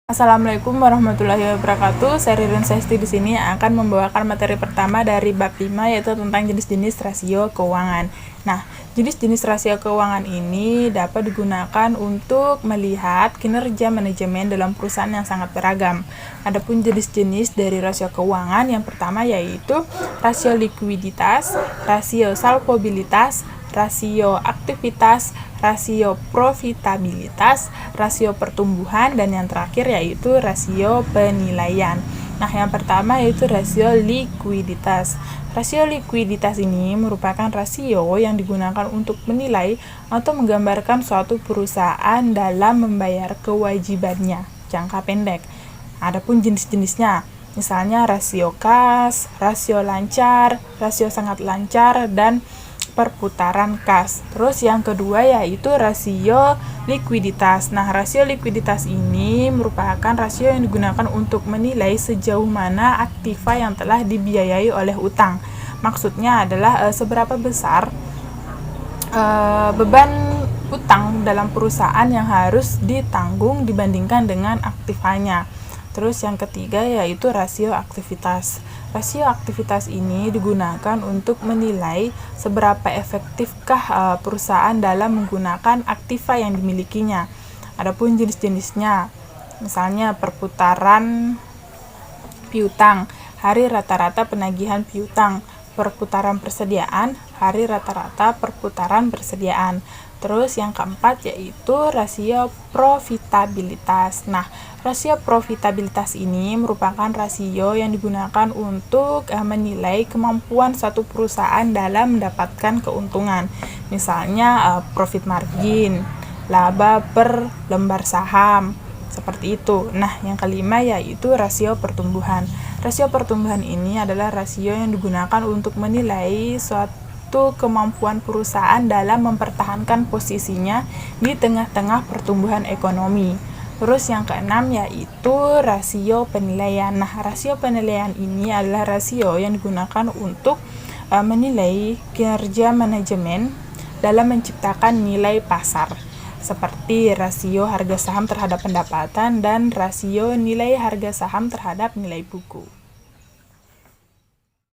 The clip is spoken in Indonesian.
Assalamualaikum warahmatullahi wabarakatuh. Saya Ririn Sesti di sini akan membawakan materi pertama dari bab 5, yaitu tentang jenis-jenis rasio keuangan. Nah, jenis-jenis rasio keuangan ini dapat digunakan untuk melihat kinerja manajemen dalam perusahaan yang sangat beragam. Adapun jenis-jenis dari rasio keuangan yang pertama yaitu rasio likuiditas, rasio salvabilitas, rasio aktivitas, rasio profitabilitas, rasio pertumbuhan, dan yang terakhir yaitu rasio penilaian. Nah, yang pertama yaitu rasio likuiditas. Rasio likuiditas ini merupakan rasio yang digunakan untuk menilai atau menggambarkan suatu perusahaan dalam membayar kewajibannya jangka pendek. Adapun jenis-jenisnya, misalnya rasio kas, rasio lancar, rasio sangat lancar, dan perputaran kas. Terus yang kedua yaitu rasio likuiditas. Nah, rasio likuiditas ini merupakan rasio yang digunakan untuk menilai sejauh mana aktiva yang telah dibiayai oleh utang. Maksudnya adalah seberapa besar beban utang dalam perusahaan yang harus ditanggung dibandingkan dengan aktivanya. Terus yang ketiga yaitu rasio aktivitas. Rasio aktivitas ini digunakan untuk menilai seberapa efektifkah perusahaan dalam menggunakan aktiva yang dimilikinya. Adapun jenis-jenisnya, misalnya perputaran piutang, hari rata-rata penagihan piutang, perputaran persediaan, hari rata-rata perputaran persediaan. Terus yang keempat yaitu rasio profitabilitas. Nah, rasio profitabilitas ini merupakan rasio yang digunakan untuk menilai kemampuan suatu perusahaan dalam mendapatkan keuntungan. Misalnya profit margin, laba per lembar saham, seperti itu. Nah, yang kelima yaitu rasio pertumbuhan. Rasio pertumbuhan ini adalah rasio yang digunakan untuk menilai suatu kemampuan perusahaan dalam mempertahankan posisinya di tengah-tengah pertumbuhan ekonomi. Terus yang keenam yaitu rasio penilaian. Nah, rasio penilaian ini adalah rasio yang digunakan untuk menilai kinerja manajemen dalam menciptakan nilai pasar, seperti rasio harga saham terhadap pendapatan dan rasio nilai harga saham terhadap nilai buku.